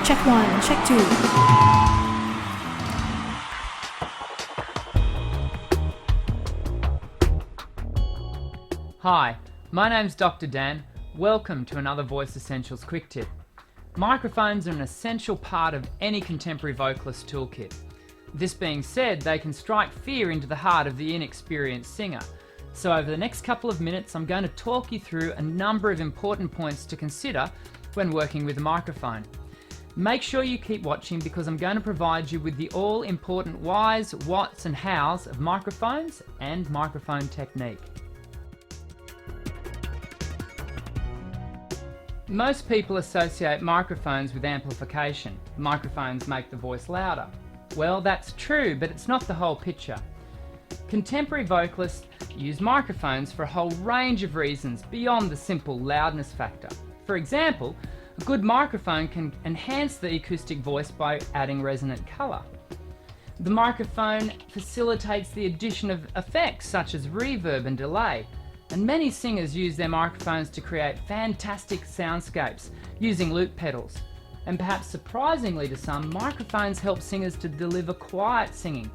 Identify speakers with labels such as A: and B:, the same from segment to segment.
A: Check 1, check 2.
B: Hi, my name's Dr. Dan. Welcome to another Voice Essentials Quick Tip. Microphones are an essential part of any contemporary vocalist toolkit. This being said, they can strike fear into the heart of the inexperienced singer. So over the next couple of minutes, I'm going to talk you through a number of important points to consider when working with a microphone. Make sure you keep watching because I'm going to provide you with the all-important whys, whats and hows of microphones and microphone technique. Most people associate microphones with amplification. Microphones make the voice louder. Well, that's true, but it's not the whole picture. Contemporary vocalists use microphones for a whole range of reasons beyond the simple loudness factor. For example, a good microphone can enhance the acoustic voice by adding resonant colour. The microphone facilitates the addition of effects such as reverb and delay. And many singers use their microphones to create fantastic soundscapes using loop pedals. And perhaps surprisingly to some, microphones help singers to deliver quiet singing.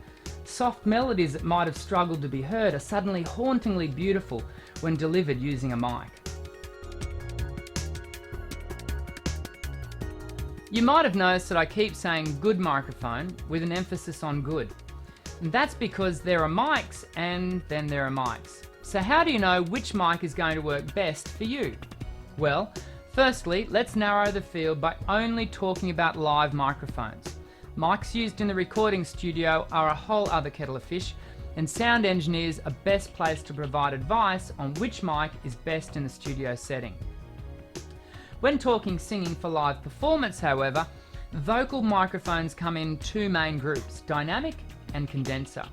B: Soft melodies that might have struggled to be heard are suddenly hauntingly beautiful when delivered using a mic. You might have noticed that I keep saying good microphone with an emphasis on good. And that's because there are mics and then there are mics. So how do you know which mic is going to work best for you? Well, firstly, let's narrow the field by only talking about live microphones. Mics used in the recording studio are a whole other kettle of fish, and sound engineers are best placed to provide advice on which mic is best in the studio setting. When talking singing for live performance, however, vocal microphones come in two main groups, dynamic and condenser.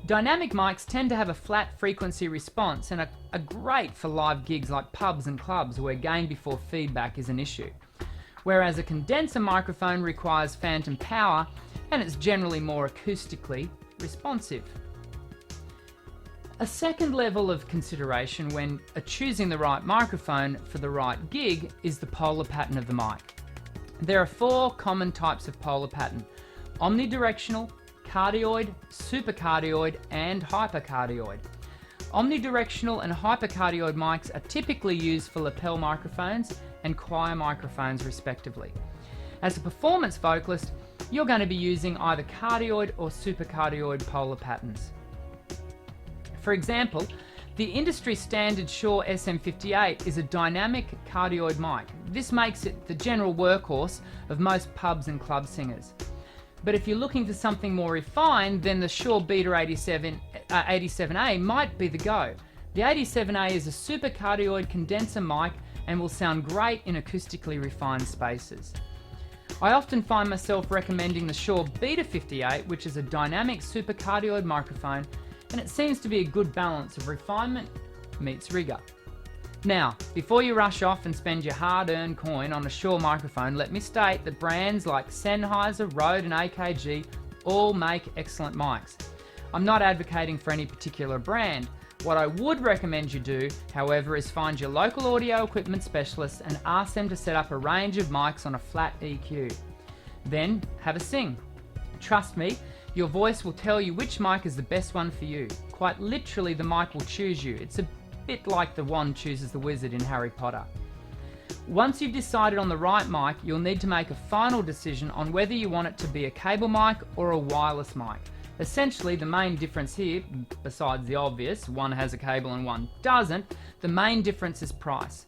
B: Dynamic mics tend to have a flat frequency response and are great for live gigs like pubs and clubs where gain before feedback is an issue. Whereas a condenser microphone requires phantom power and it's generally more acoustically responsive. A second level of consideration when choosing the right microphone for the right gig is the polar pattern of the mic. There are four common types of polar pattern: omnidirectional, cardioid, supercardioid and hypercardioid. Omnidirectional and hypercardioid mics are typically used for lapel microphones and choir microphones respectively. As a performance vocalist, you're going to be using either cardioid or supercardioid polar patterns. For example, the industry standard Shure SM58 is a dynamic cardioid mic. This makes it the general workhorse of most pubs and club singers. But if you're looking for something more refined, then the Shure Beta 87A might be the go. The 87A is a supercardioid condenser mic and will sound great in acoustically refined spaces. I often find myself recommending the Shure Beta 58, which is a dynamic supercardioid microphone, and it seems to be a good balance of refinement meets rigor. Now, before you rush off and spend your hard-earned coin on a Shure microphone, let me state that brands like Sennheiser, Rode and AKG all make excellent mics. I'm not advocating for any particular brand. What I would recommend you do, however, is find your local audio equipment specialist and ask them to set up a range of mics on a flat EQ. Then, have a sing. Trust me, your voice will tell you which mic is the best one for you. Quite literally, the mic will choose you. It's a bit like the wand chooses the wizard in Harry Potter. Once you've decided on the right mic, you'll need to make a final decision on whether you want it to be a cable mic or a wireless mic. Essentially, the main difference here, besides the obvious, one has a cable and one doesn't, the main difference is price.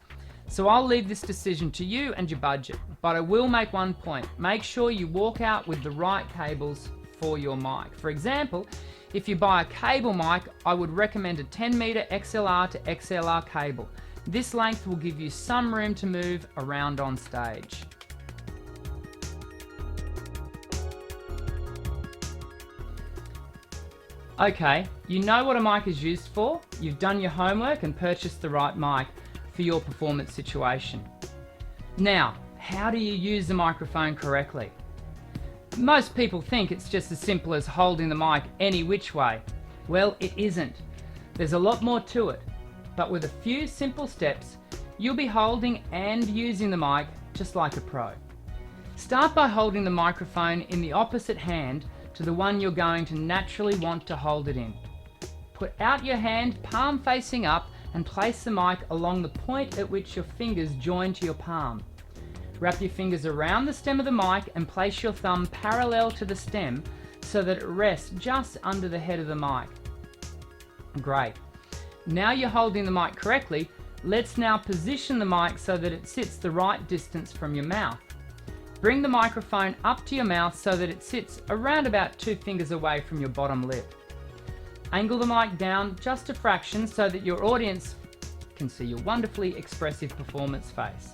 B: So I'll leave this decision to you and your budget, but I will make one point. Make sure you walk out with the right cables for your mic. For example, if you buy a cable mic, I would recommend a 10 meter XLR to XLR cable. This length will give you some room to move around on stage. Okay, you know what a mic is used for, you've done your homework and purchased the right mic for your performance situation. Now, how do you use the microphone correctly? Most people think it's just as simple as holding the mic any which way. Well, it isn't. There's a lot more to it, but with a few simple steps, you'll be holding and using the mic just like a pro. Start by holding the microphone in the opposite hand to the one you're going to naturally want to hold it in. Put out your hand, palm facing up, and place the mic along the point at which your fingers join to your palm. Wrap your fingers around the stem of the mic and place your thumb parallel to the stem so that it rests just under the head of the mic. Great. Now you're holding the mic correctly, let's now position the mic so that it sits the right distance from your mouth. Bring the microphone up to your mouth so that it sits around about 2 fingers away from your bottom lip. Angle the mic down just a fraction so that your audience can see your wonderfully expressive performance face.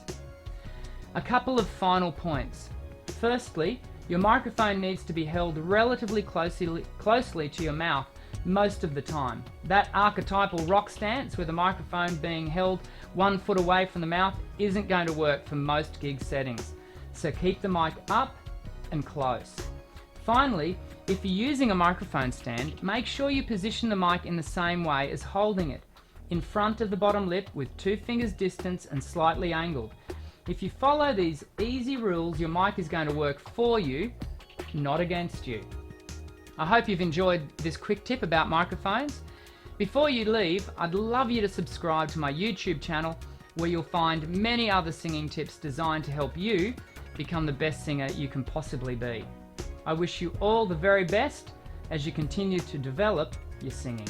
B: A couple of final points. Firstly, your microphone needs to be held relatively closely to your mouth most of the time. That archetypal rock stance with the microphone being held 1 foot away from the mouth isn't going to work for most gig settings. So keep the mic up and close. Finally, if you're using a microphone stand, make sure you position the mic in the same way as holding it, in front of the bottom lip with 2 fingers distance and slightly angled. If you follow these easy rules, your mic is going to work for you, not against you. I hope you've enjoyed this quick tip about microphones. Before you leave, I'd love you to subscribe to my YouTube channel, where you'll find many other singing tips designed to help you become the best singer you can possibly be. I wish you all the very best as you continue to develop your singing.